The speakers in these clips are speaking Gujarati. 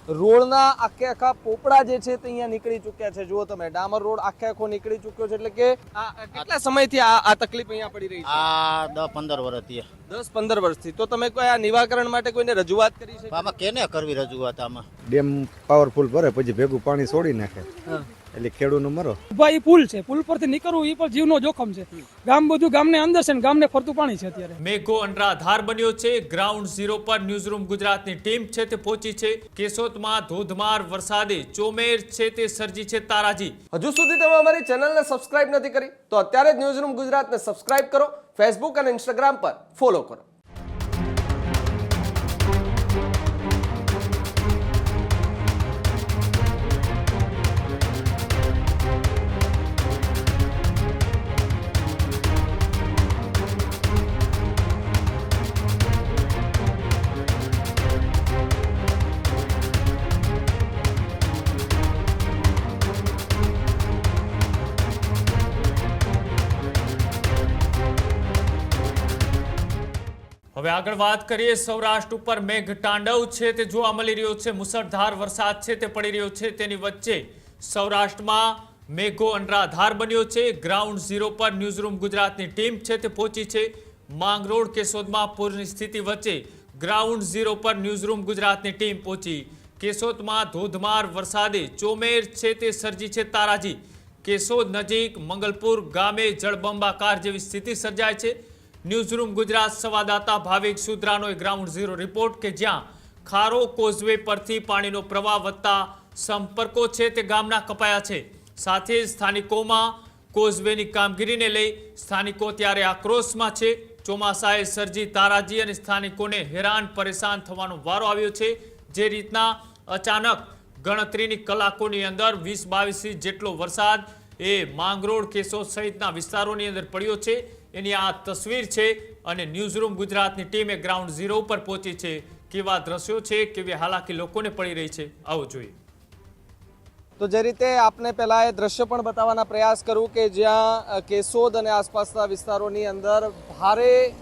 રોડના આખે આખા પોપડા જે છે તે અહીંયા નીકળી ચૂક્યા છે। જુઓ તમે, ડામર રોડ આખે આખો નીકળી ચૂક્યો છે। એટલે કે કેટલા સમયથી આ તકલીફ અહીંયા પડી રહી છે? આ 10-15 વર્ષથી 10-15 વર્ષથી। તો તમે કોઈ આ નિવારણ માટે કોઈને રજૂઆત કરી છે? આમાં કેને કરવી રજૂઆત? આમાં ડેમ પાવરફુલ ભરે પછી ભેગું પાણી છોડી નાખે એટલે ખેડૂતનો મરો ભાઈ પુલ છે, પુલ પરથી નીકળવું એ પણ જીવનો જોખમ છે। ગામ બધું ગામને અંદર છે ને ગામને ફરતું પાણી છે। અત્યારે મેઘો અનરાધાર બન્યો છે। ગ્રાઉન્ડ ઝીરો પર ન્યૂઝરૂમ ગુજરાતની ટીમ છે તે પહોંચી છે। કેશોદમાં ધોધમાર વરસાદે ચોમેર છે તે સર્જી છે તારાજી। હજુ સુધી તમે અમારી ચેનલને સબસ્ક્રાઇબ નથી કરી તો અત્યારે જ ન્યૂઝરૂમ ગુજરાતને સબસ્ક્રાઇબ કરો, ફેસબુક અને ઇન્સ્ટાગ્રામ પર ફોલો કરો। હવે આગળ વાત કરીએ, સૌરાષ્ટ્ર ઉપર મેઘ તાંડવ છે તે જોવા મળી રહ્યો છે। મુસળધાર વરસાદ છે તે પડી રહ્યો છે। તેની વચ્ચે સૌરાષ્ટ્રમાં મેઘો અનરાધાર બન્યો છે। ગ્રાઉન્ડ ઝીરો પર ન્યૂઝરૂમ ગુજરાતની ટીમ છે તે પહોંચી છે। માંગરોળ કેશોદમાં પૂરની સ્થિતિ વચ્ચે ગ્રાઉન્ડ ઝીરો પર ન્યૂઝરૂમ ગુજરાતની ટીમ પહોંચી। કેશોદમાં ધોધમાર વરસાદે ચોમેર છે તે સર્જી છે તારાજી। કેશોદ નજીક મંગલપુર ગામે જળબંબાકાર જેવી સ્થિતિ સર્જાય છે। ન્યૂઝરૂમ ગુજરાત સંવાદદાતા ભાવિક સુદ્રાનો ગ્રાઉન્ડ ઝીરો રિપોર્ટ કે જ્યાં ખારો કોઝવે પરથી પાણીનો પ્રવાહ વધતા સંપર્કો છે તે ગામના કપાયા છે। સાથે સ્થાનિકોમાં કોઝવેની કામગીરીને લઈ સ્થાનિકો ત્યારે આક્રોશમાં છે। ચોમાસાએ સર્જી તારાજી અને સ્થાનિકોને હેરાન પરેશાન થવાનો વારો આવ્યો છે। જે રીતના અચાનક ગણતરીની કલાકોની અંદર 20-22 ઇંચ જેટલો વરસાદ એ માંગરોળ કેશોદ સહિતના વિસ્તારોની અંદર પડ્યો છે એની આ તસવીર છે। અને ન્યૂઝરૂમ ગુજરાતની ટીમે ગ્રાઉન્ડ ઝીરો ઉપર પહોંચી છે। કેવા દ્રશ્યો છે, કેવી હાલાકી લોકોને પડી રહી છે, આવો જોઈએ। તો જે રીતે આપને પહેલા એ દ્રશ્ય પણ બતાવવાના પ્રયાસ કરું કે જ્યાં કેશોદ અને આસપાસના વિસ્તારોની અંદર ભારે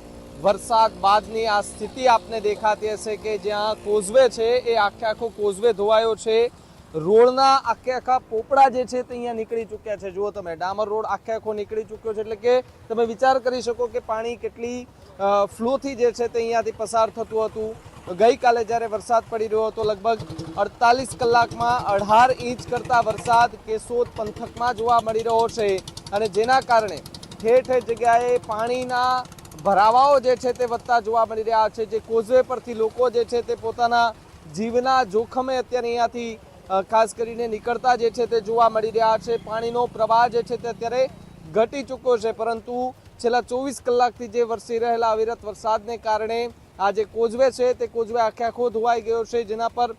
વરસાદ બાદની આ સ્થિતિ આપને દેખાતી હશે કે જ્યાં કોઝવે છે એ આખે આખો કોઝવે ધોવાયો છે। રોડના આખે આખા પોપડા જે છે તે અહીંયા નીકળી ચૂક્યા છે। જુઓ તમે, ડામર રોડ આખે આખો નીકળી ચૂક્યો છે। એટલે કે તમે વિચાર કરી શકો કે પાણી કેટલી ફ્લોથી જે છે તે અહીંયાથી પસાર થતું હતું। ગઈકાલે જ્યારે વરસાદ પડી રહ્યો હતો લગભગ 48 કલાકમાં 18 ઇંચ કરતા વરસાદ કેશોદ પંથકમાં જોવા મળી રહ્યો છે। અને જેના કારણે ઠેર ઠેર જગ્યાએ પાણીના ભરાવાઓ જે છે તે વધતા જોવા મળી રહ્યા છે। જે કોઝવે પરથી લોકો જે છે તે પોતાના જીવના જોખમે અત્યારે અહીંયાથી ખાસ કરીને નીકળતા જે છે તે જોવા મળી રહ્યા છે। પાણીનો પ્રવાહ જે છે તે અત્યારે ઘટી ચૂક્યો છે, પરંતુ છેલ્લા 24 કલાકથી જે વરસી રહેલા અવિરત વરસાદને કારણે આ જે કોઝવે છે તે કોઝવે આખે આખો ધોવાઈ ગયો છે। જેના પર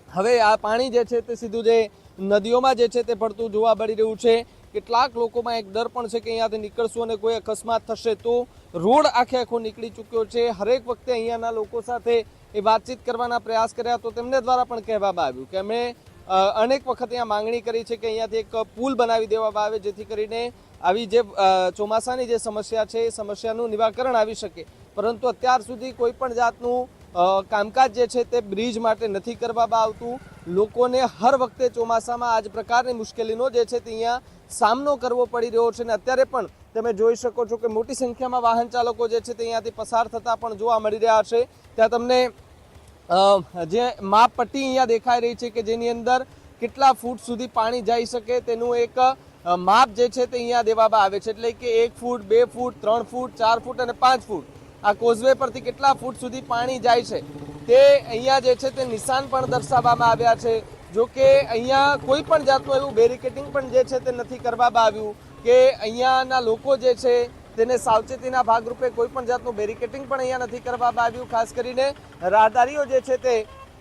હવે આ પાણી જે છે તે સીધું જે નદીઓમાં જે છે તે પડતું જોવા મળી રહ્યું છે। કેટલાક લોકોમાં એક ડર પણ છે કે અહીંયાથી નીકળશું અને કોઈ અકસ્માત થશે તો રોડ આખે આખો નીકળી ચૂક્યો છે। હરેક વખતે અહીંયાના લોકો સાથે એ વાતચીત કરવાના પ્રયાસ કર્યા તો તેમને દ્વારા પણ કહેવામાં આવ્યું કે અમે અનેક વખત અહીંયા માંગણી કરી છે કે અહીંયાથી એક પુલ બનાવી દેવામાં આવે જેથી કરીને આવી જે ચોમાસાની જે સમસ્યા છે એ સમસ્યાનું નિરાકરણ આવી શકે, પરંતુ અત્યાર સુધી કોઈ પણ જાતનું કામકાજ જે છે તે બ્રિજ માટે નથી કરવામાં આવતું। લોકોને હર વખતે ચોમાસામાં આ જ પ્રકારની મુશ્કેલીનો જે છે તે અહીંયા સામનો કરવો પડી રહ્યો છે। અને અત્યારે પણ તમે જોઈ શકો છો કે મોટી સંખ્યામાં વાહન ચાલકો જે છે તે અહીંયાથી પસાર થતા પણ જોવા મળી રહ્યા છે। ત્યાં તમને જે માપ પટ્ટી અહીંયા દેખાઈ રહી છે કે જેની અંદર કેટલા ફૂટ સુધી પાણી જઈ શકે તેનું એક માપ જે છે તે અહીંયા દેવામાં આવે છે। એટલે કે 1 ફૂટ, 2 ફૂટ, 3 ફૂટ, 4 ફૂટ અને 5 ફૂટ આ કોઝવે પરથી કેટલા ફૂટ સુધી પાણી જાય છે તે અહીંયા જે છે તે નિશાન પણ દર્શાવવામાં આવ્યા છે। જો કે અહીંયા કોઈ પણ જાતનું એવું બેરિકેડિંગ પણ જે છે તે નથી કરવામાં આવ્યું કે અહીંયાના લોકો જે છે તેને સાવચેતીના ભાગરૂપે કોઈ પણ જાતનું બેરિકેડિંગ પણ અહીંયા નથી કરવામાં આવ્યું। ખાસ કરીને રાહદારીઓ જે છે તે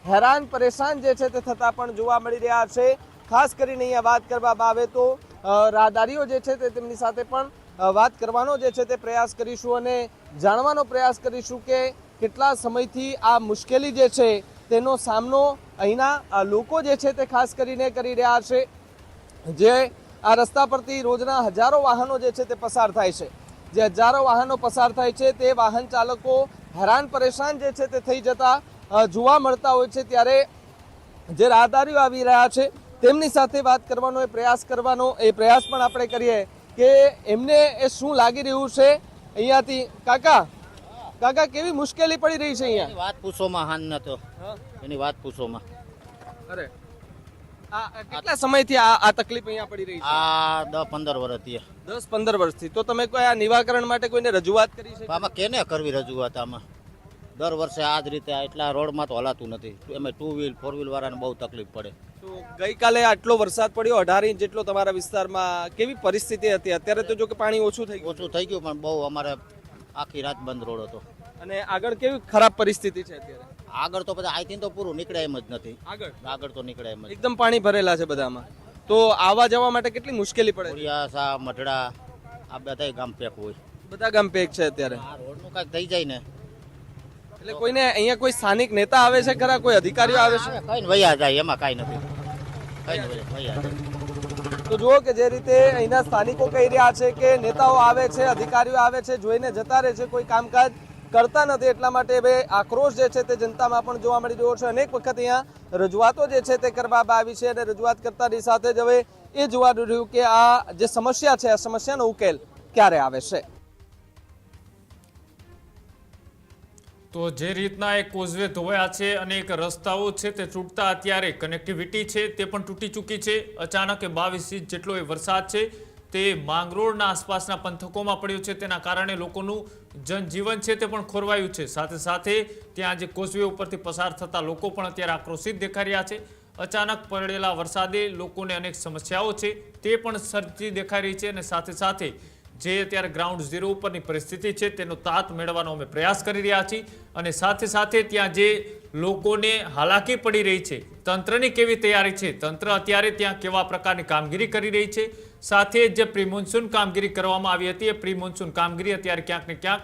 હેરાન પરેશાન જે છે તે થતા પણ જોવા મળી રહ્યા છે। ખાસ કરીને અહીંયા વાત કરવામાં આવે તો રાહદારીઓ જે છે તે તેમની સાથે પણ વાત કરવાનો જે છે તે પ્રયાસ કરીશું અને જાણવાનો પ્રયાસ કરીશું કે કેટલા સમયથી આ મુશ્કેલી જે છે તેનો સામનો અહીંના લોકો જે છે તે ખાસ કરીને કરી રહ્યા છે। જે આ રસ્તા પરથી રોજના હજારો વાહનો જે છે તે પસાર થાય છે। જે હજારો વાહનો પસાર થાય છે તે વાહન ચાલકો હેરાન પરેશાન જે છે તે થઈ જતા જોવા મળતા હોય છે। ત્યારે જે રાહદારીઓ આવી રહ્યા છે તેમની સાથે વાત કરવાનો એ પ્રયાસ પણ આપણે કરીએ કે એમને એ શું લાગી રહ્યું છે અહીંયાથી. કાકા કેવી મુશ્કેલી પડી રહી છે અહીંયા? એની વાત પૂછોમાં હાન ન તો એની વાત પૂછોમાં. અરે આ કેટલા સમયથી આ તકલીફ અહીંયા પડી રહી છે? આ 10-15 વર્ષ થયા. 10-15 વર્ષથી. તો તમે કોઈ આ નિવારણ માટે કોઈને રજૂઆત કરી છે? આમાં કેને કરવી રજૂઆત? આમાં દર વર્ષે આ જ રીતે એટલા રોડમાં તો હલાતું નથી. એમાં 2 વ્હીલ 4 વ્હીલ વાળાને બહુ તકલીફ પડે. તો ગઈકાલે આટલો વરસાદ પડ્યો 18 ઇંચ જેટલો તમારા વિસ્તારમાં, કેવી પરિસ્થિતિ હતી? અત્યારે તો જો કે પાણી ઓછું થઈ ગયું. ઓછું થઈ ગયું પણ બહુ અમારે આખી રાત બંધ રોડ હતો. અને આગળ કેવી ખરાબ પરિસ્થિતિ છે અત્યારે? આગળ તો બધા આઈથી તો પૂરું નીકળે એમ જ નથી. આગળ તો નીકળે એમ જ. એકદમ પાણી ભરેલા છે બધામાં. તો આવવા જવા માટે કેટલી મુશ્કેલી પડે? કુરિયાસા, મઢડા આ બધા ગામ પેક હોય. બધા ગામ પેક છે અત્યારે. આ રોડનું કાંઈક થઈ જાય ને એટલે કોઈને અહીંયા કોઈ સ્થાનિક નેતા આવે છે ખરા? કોઈ અધિકારીઓ આવે છે? કઈ વયા જાય એમાં કાંઈ નથી. કઈ વયા જાય. તો જુઓ કે જે રીતે અહીંના સ્થાનિકો કહી રહ્યા છે કે નેતાઓ આવે છે, અધિકારીઓ આવે છે, જોઈને જતા રહે છે, કોઈ કામકાજ કરતા નથી. એટલા માટે હવે આક્રોશ જે છે તે જનતામાં પણ જોવા મળી રહ્યો છે. અનેક વખત અહીંયા રજૂઆતો જે છે તે કરવામાં આવી છે અને રજૂઆત કરતાની સાથે જ હવે એ જોવાનું રહ્યું કે આ જે સમસ્યા છે આ સમસ્યાનો ઉકેલ ક્યારે આવે છે. તો જે રીતના એક કોઝવે ધોવાયા છે અને એક રસ્તાઓ છે તે તૂટતા અત્યારે કનેક્ટિવિટી છે તે પણ તૂટી ચૂકી છે. અચાનક 22 ઇંચ જેટલો એ વરસાદ છે તે માંગરોળના આસપાસના પંથકોમાં પડ્યો છે. તેના કારણે લોકોનું જનજીવન છે તે પણ ખોરવાયું છે. સાથે સાથે ત્યાં જે કોઝવે ઉપરથી પસાર થતા લોકો પણ અત્યારે આક્રોશિત દેખાઈ રહ્યા છે. અચાનક પડેલા વરસાદે લોકોને અનેક સમસ્યાઓ છે તે પણ સર્જી દેખાઈ રહી છે. અને સાથે સાથે જે અત્યારે ગ્રાઉન્ડ ઝીરો ઉપરની પરિસ્થિતિ છે તેનો તાત મેળવવાનો અમે પ્રયાસ કરી રહ્યા છીએ. અને સાથે સાથે ત્યાં જે લોકોને હાલાકી પડી રહી છે, તંત્રની કેવી તૈયારી છે, તંત્ર અત્યારે ત્યાં કેવા પ્રકારની કામગીરી કરી રહી છે, સાથે જે પ્રી મોન્સૂન કામગીરી કરવામાં આવી હતી એ પ્રી મોન્સૂન કામગીરી અત્યારે ક્યાંક ને ક્યાંક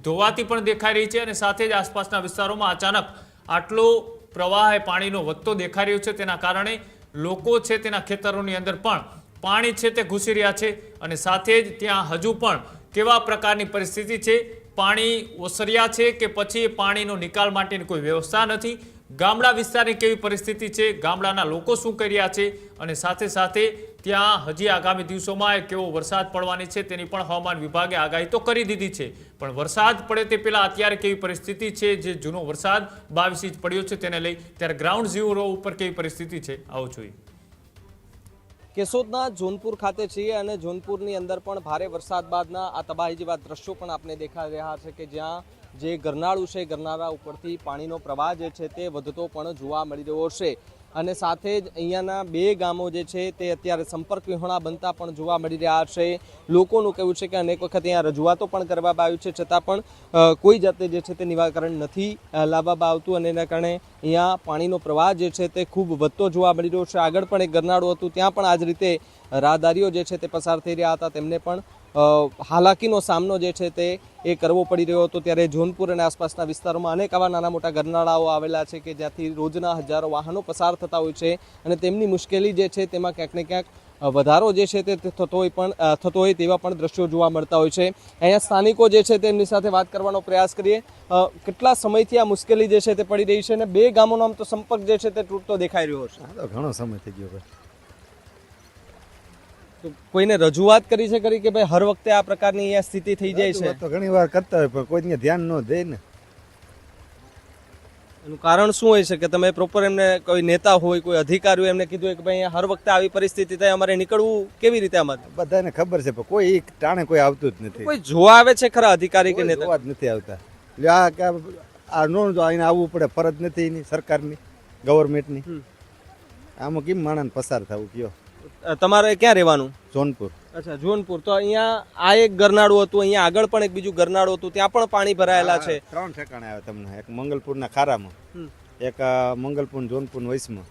ધોવાતી પણ દેખાઈ રહી છે. અને સાથે જ આસપાસના વિસ્તારોમાં અચાનક આટલો પ્રવાહ પાણીનો વધતો દેખાઈ રહ્યો છે. તેના કારણે લોકો છે તેના ખેતરોની અંદર પણ પાણી છે તે ઘૂસી રહ્યા છે. અને સાથે જ ત્યાં હજુ પણ કેવા પ્રકારની પરિસ્થિતિ છે, પાણી ઓસર્યા છે કે પછી પાણીનો નિકાલ માટેની કોઈ વ્યવસ્થા નથી, ગામડા વિસ્તારની કેવી પરિસ્થિતિ છે, ગામડાના લોકો શું કરી રહ્યા છે, અને સાથે સાથે ત્યાં હજી આગામી દિવસોમાં કેવો વરસાદ પડવાની છે તેની પણ હવામાન વિભાગે આગાહી તો કરી દીધી છે. પણ વરસાદ પડે તે પહેલા અત્યારે કેવી પરિસ્થિતિ છે, જે જૂનો વરસાદ 22 ઇંચ પડ્યો છે તેને લઈ ત્યારે ગ્રાઉન્ડ ઝીરો ઉપર કેવી પરિસ્થિતિ છે આવું જોઈએ. કેશોદના જોનપુર ખાતે છીએ અને જોનપુરની અંદર પણ ભારે વરસાદ બાદના આ તબાહી જેવા દ્રશ્યો પણ આપણે દેખાઈ રહ્યા છે કે જ્યાં જે ગરનાળું છે, ગરનાળા ઉપરથી પાણીનો પ્રવાહ જે છે તે વધતો પણ જોવા મળી રહ્યો છે. અને સાથે જ અહીંયાના 2 ગામો જે છે તે અત્યારે સંપર્ક વિહોણા બનતા પણ જોવા મળી રહ્યા છે. લોકોનું કહેવું છે કે અનેક વખત અહીંયા રજૂઆતો પણ કરવામાં આવી છે, છતાં પણ કોઈ જાતે જે છે તે નિવારણ નથી લાવવામાં આવતું. અને એના કારણે અહીંયા પાણીનો પ્રવાહ જે છે તે ખૂબ વધતો જોવા મળી રહ્યો છે. આગળ પણ એક ગરનાળું હતું, ત્યાં પણ આ જ રીતે રાહદારીઓ જે છે તે પસાર થઈ રહ્યા હતા, તેમને પણ હાલાકીનો સામનો જે છે તે એ કરવો પડી રહ્યો હતો. ત્યારે જોનપુર અને આસપાસના વિસ્તારોમાં અનેક આવા નાના મોટા ગરનાળાઓ આવેલા છે કે જ્યાંથી રોજના હજારો વાહનો પસાર થતા હોય છે અને તેમની મુશ્કેલી જે છે તેમાં ક્યાંક ને ક્યાંક વધારો જે છે તે થતો હોય તેવા પણ દ્રશ્યો જોવા મળતા હોય છે. અહીંયા સ્થાનિકો જે છે તેમની સાથે વાત કરવાનો પ્રયાસ કરીએ. કેટલા સમયથી આ મુશ્કેલી જે છે તે પડી રહી છે અને 2 ગામોનો આમ તો સંપર્ક જે છે તે તૂટતો દેખાઈ રહ્યો છે? ઘણો સમય થઈ ગયો ભાઈ. કોઈને રજૂઆત કરી છે કે ભાઈ હર વખતે આ પ્રકારની અહીંયા સ્થિતિ થઈ જાય છે? તો ઘણી વાર કરતા હોય પણ કોઈ ધ્યાન ન દે ને. એનું કારણ શું હોય છે કે તમે પ્રોપર એમને કોઈ નેતા હોય, કોઈ અધિકારી હોય એમને કીધું હોય કે ભાઈ હર વખતે આવી પરિસ્થિતિ થાય, અમારે નીકળવું કેવી રીતે? આમાંથી બધાને ખબર છે પણ કોઈ ટાણે કોઈ આવતું જ નથી. કોઈ જોવા આવે છે ખરા અધિકારી કે નેતા? જોવા જ નથી આવતા. એટલે આ નો આઈને આવવું પડે, ફરજ નથી એની સરકારની, ગવર્મેન્ટની. આમાં કેમ માણસ પસાર થવું કયો? તમારે ક્યાં રહેવાનું? જોનપુર. અચ્છા, જોનપુર. તો અહીંયા આ એક ગરનાળું હતું, અહીંયા આગળ પણ એક બીજું ગરનાળું હતું, ત્યાં પણ પાણી ભરાયેલા છે. 3 ઠેકાણે આવે તમને. એક મંગલપુરના ખારામાં, એક મંગલપુર જોનપુર વૈસમાં,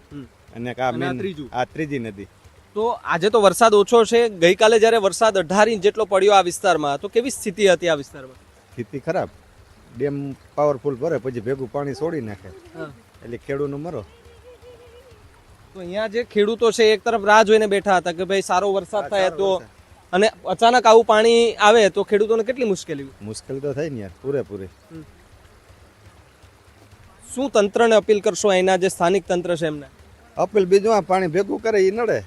અને એક આ ત્રીજી નદી. તો આજે તો વરસાદ ઓછો છે. ગઈકાલે જ્યારે વરસાદ 18 ઇંચ જેટલો પડ્યો આ વિસ્તારમાં, તો કેવી સ્થિતિ હતી આ વિસ્તારમાં? સ્થિતિ ખરાબ. ડેમ પાવરફુલ ભરે પછી ભેગું પાણી છોડી નાખે એટલે ખેડૂતનો મરો. તો અહીંયા જે ખેડૂતો છે એક તરફ રાહ જોઈને બેઠા હતા કે ભાઈ સારો વરસાદ થાય તો, અને અચાનક આવું પાણી આવે તો ખેડૂતોને કેટલી મુશ્કેલી? મુશ્કેલ તો થાય ને યાર, પૂરેપૂરી. શું તંત્રને અપીલ કરશો, અહીંના જે સ્થાનિક તંત્ર છે એમને? અપીલ બીજું આ પાણી ભેગું કરે એ નડે.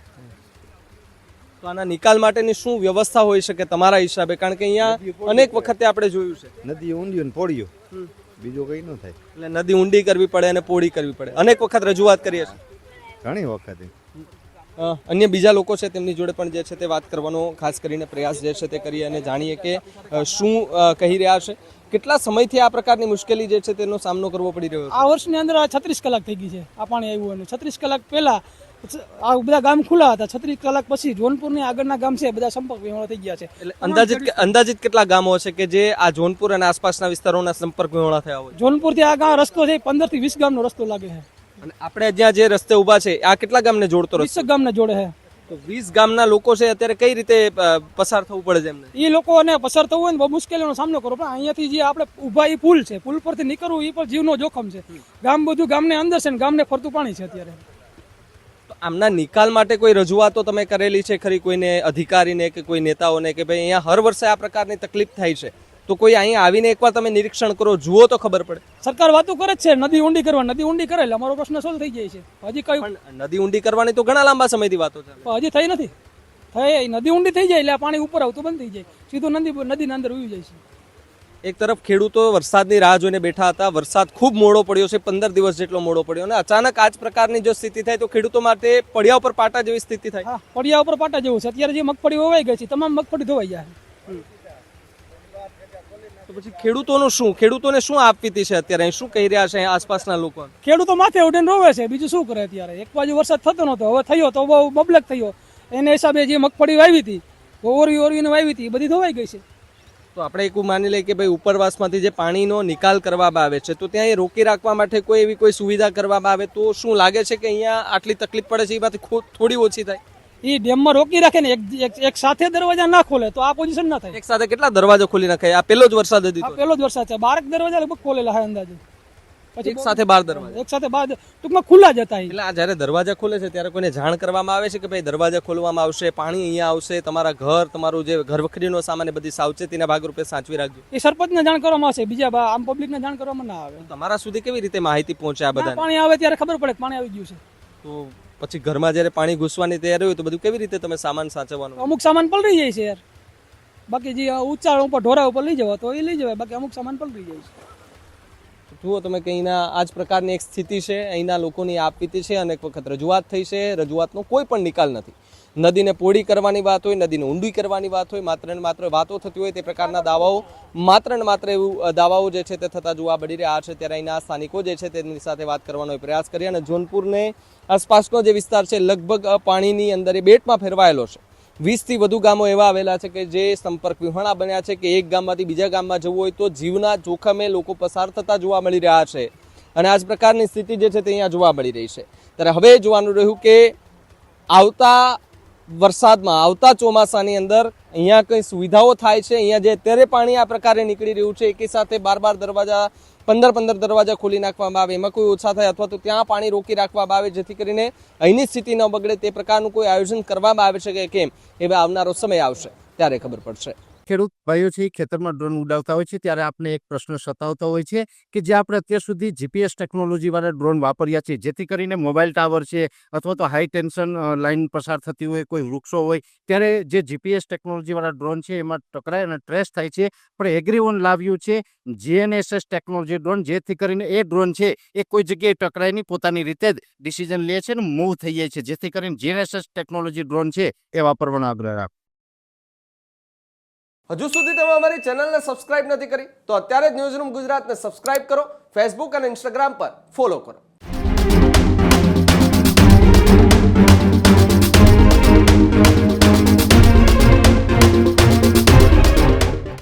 તો આના નિકાલ માટેની શું વ્યવસ્થા હોઈ શકે તમારા હિસાબે? કારણ કે અહીંયા અનેક વખતે આપણે જોયું છે નદી ઊંડિયું ને પોળ્યું, બીજું કંઈ ન થાય. એટલે નદી ઊંડી કરવી પડે અને પોળી કરવી પડે. અનેક વખત રજૂઆત કરીએ છીએ. ઘણી વખત અન્ય બીજા લોકો છે તેમની જોડે પણ જે છે તે વાત કરવાનો ખાસ કરીને પ્રયાસ જે છે તે કરીએ અને જાણીએ કે શું કહી રહ્યા છે. કેટલા સમયથી આ પ્રકારની મુશ્કેલી જે છે તેનો સામનો કરવો પડી રહ્યો છે? આ વર્ષની અંદર 36 કલાક થઈ ગઈ છે આ પાણી આવ્યું અને 36 કલાક પહેલા આ બધા ગામ ખુલ્લા હતા. 36 કલાક પછી જોનપુરની આગળના ગામ છે બધા સંપર્ક વિહોણા થઈ ગયા છે. એટલે અંદાજિત કેટલા ગામો છે કે જે આ જોનપુર અને આસપાસના વિસ્તારોના સંપર્ક વિહોણા થયા હોય? જોનપુરથી આ ગામ રસ્તો છે 15 થી 20 ગામનો રસ્તો લાગે છે. અને આપણે જ્યાં જે રસ્તે ઊભા છે આ કેટલા ગામને જોડતો રસ્તો? 20 ગામને જોડે છે. તો 20 ગામના લોકો છે અત્યારે કઈ રીતે પસાર થવું પડે છે એમને? એ લોકોને પસાર થવું હોય ને બહુ મુશ્કેલીનો સામનો કરવો પડે. અહીંયાથી જે આપણે ઊભા એ પુલ છે, પુલ પરથી નીકળવું એ પણ જીવનો જોખમ છે. ગામ બધું ગામને અંદર છે ને ગામને ફરતું પાણી છે અત્યારે. તો આમના નિકાલ માટે કોઈ રજૂઆતો તમે કરેલી છે ખરી કોઈને, અધિકારીને કે કોઈ નેતાઓને, કે ભાઈ અહીંયા હર વર્ષે આ પ્રકારની તકલીફ થાય છે તો કોઈ અહીંયા આવીને એકવાર તમે નિરીક્ષણ કરો, જુઓ તો ખબર પડે? સરકાર વાતો કરે જ છે નદી ઊંડી કરવા, નદી ઊંડી કરે એટલે અમારો પ્રશ્ન સોલ્વ થઈ જાય છે. હજી કઈ પણ નદી ઊંડી કરવાની તો ઘણા લાંબા સમયથી વાતો છે. હજી થઈ નથી. થઈ નદી ઊંડી થઈ જાય એટલે આ પાણી ઉપર આવતું બંધ થઈ જાય, સીધું નદીના અંદર ઉઈ જાય છે. એક તરફ ખેડૂતો વરસાદની રાહ જોઈને બેઠા હતા. વરસાદ ખૂબ મોડો પડ્યો છે, 15 દિવસ જેટલો મોડો પડ્યો અને અચાનક આ જ પ્રકારની જો સ્થિતિ થાય તો ખેડૂતો માટે પડ્યા ઉપર પાટા જેવી સ્થિતિ થાય. હા, પડ્યા ઉપર પાટા જેવું છે. અત્યારે જે મગફળી વવાઈ ગઈ છે તમામ મગફળી ધોવાઈ જાય. તો પછી ખેડૂતોનું શું? ખેડૂતોને શું આપવીતી છે અત્યારે? અહીં શું કહી રહ્યા છે આસપાસના લોકો? ખેડૂતો માથે ઉડીને રોવે છે, બીજું શું કરે અત્યારે? એક બાજુ વરસાદ થતો નતો, હવે થયો તો બહુ બબલક થયો. એને હિસાબે જે મગફળી વાવી હતી, ઓરવીને વાવી હતી, એ બધી ધોવાઈ ગઈ છે. તો આપણે એક માની લઈએ કે ભાઈ ઉપરવાસમાંથી જે પાણીનો નિકાલ કરવામાં આવે છે તો ત્યાં એ રોકી રાખવા માટે કોઈ એવી કોઈ સુવિધા કરવામાં આવે તો શું લાગે છે કે અહીંયા આટલી તકલીફ પડે છે એ બાદ થોડી ઓછી થાય? એ ડેમમાં રોકી રાખે ને એક સાથે દરવાજા ના ખોલે તો આ પોઝિશન ના થાય. એક સાથે કેટલા દરવાજો ખોલી નાખે? આ પહેલો જ વરસાદ હતી આ પહેલો જ વરસાદ છે. 12 દરવાજા લગભગ ખોલેલા છે અંદાજે. પછી એક સાથે 12 દરવાજા એક સાથે 12 ટૂંકમાં ખુલ્લા જ હતા. એટલે આ જ્યારે દરવાજા ખોલે છે ત્યારે કોઈને જાણ કરવામાં આવે છે કે ભાઈ દરવાજા ખોલવામાં આવશે, પાણી અહીંયા આવશે, તમારા ઘર, તમારું જે ઘર વખરીનો સામાન બધી સાવચેતીના ભાગરૂપે સાચવી રાખજો? એ સરપંચને જાણ કરવામાં આવશે, બીજા આમ પબ્લિકને જાણ કરવામાં ના આવે. તમારા સુધી કેવી રીતે માહિતી પહોંચે આ બધા? પાણી આવે ત્યારે ખબર પડે કે પાણી આવી ગયું છે. તો પછી ઘરમાં જ્યારે પાણી ઘૂસવાની તૈયારી હોય તો બધું કેવી રીતે તમે સામાન સાચવવાનું? અમુક સામાન પલળી જાય છે યાર. બાકી જે ઊંચા ઉપર ઢોરા ઉપર લઈ જવા તો એ લઈ જવાય, બાકી અમુક સામાન પલળી જાય છે. જુઓ તમે કે અહીંના આ જ પ્રકારની એક સ્થિતિ છે. અહીંના લોકોની આપવીતી છે. અનેક વખત રજૂઆત થઈ છે, રજૂઆતનો કોઈ પણ નિકાલ નથી. નદીને પોળી કરવાની વાત હોય, નદીને ઊંડી કરવાની વાત હોય, માત્ર ને માત્ર વાતો થતી હોય તે પ્રકારના દાવાઓ, માત્ર ને માત્ર એવું દાવાઓ જે છે તે થતા જોવા મળી રહ્યા છે. ત્યારે અહીંના સ્થાનિકો જે છે તેમની સાથે વાત કરવાનો પ્રયાસ કરી અને જોનપુરને આસપાસનો જે વિસ્તાર છે લગભગ પાણીની અંદર એ બેટમાં ફેરવાયેલો છે. 20 થી વધુ ગામો એવા આવેલા છે કે જે સંપર્ક વિહોણા બન્યા છે કે એક ગામમાંથી બીજા ગામમાં જવું હોય તો જીવના જોખમે લોકો પસાર થતા જોવા મળી રહ્યા છે. અને આ જ પ્રકારની સ્થિતિ જે છે તે અહીંયા જોવા મળી રહી છે. ત્યારે હવે જોવાનું રહ્યું કે આવતા વરસાદમાં, આવતા ચોમાસાની અંદર અહીંયા કઈ સુવિધાઓ થાય છે. અહીંયા જે અત્યારે પાણી આ પ્રકારે નીકળી રહ્યું છે એકી સાથે 12 દરવાજા, 15 દરવાજા ખોલી નાખવામાં આવે, એમાં કોઈ ઓછા થાય અથવા તો ત્યાં પાણી રોકી રાખવામાં આવે જેથી કરીને અહીંની સ્થિતિ ન બગડે તે પ્રકારનું કોઈ આયોજન કરવામાં આવે છે કે કેમ એ આવનારો સમય આવશે ત્યારે ખબર પડશે. ખેડૂત ભાઈઓ છે ખેતરમાં ડ્રોન ઉડાવતા હોય છે ત્યારે આપણે એક પ્રશ્ન સતાવતો હોય છે કે જે આપણે અત્યાર સુધી જીપીએસ ટેકનોલોજી વાળા ડ્રોન વાપર્યા છે જેથી કરીને મોબાઈલ ટાવર છે અથવા તો હાઈ ટેન્શન લાઈન પસાર થતી હોય, કોઈ વૃક્ષો હોય, ત્યારે જે જીપીએસ ટેકનોલોજી વાળા ડ્રોન છે એમાં ટકરાય અને ટ્રેસ થાય છે. પણ એગ્રીવન લાવ્યું છે જીએનએસએસ ટેકનોલોજી ડ્રોન, જેથી કરીને એ ડ્રોન છે એ કોઈ જગ્યાએ ટકરાય નહીં, પોતાની રીતે જ ડિસિઝન લે છે અને મૂવ થઈ જાય છે. જેથી કરીને જીએનએસએસ ટેકનોલોજી ડ્રોન છે એ વાપરવાનો આગ્રહ રાખો. હજુ સુધી તમે અમારી ચેનલને સબસ્ક્રાઇબ નથી કરી તો અત્યારે જ ન્યૂઝરૂમ ગુજરાતને સબસ્ક્રાઇબ કરો, ફેસબુક અને ઇન્સ્ટાગ્રામ પર ફોલો કરો.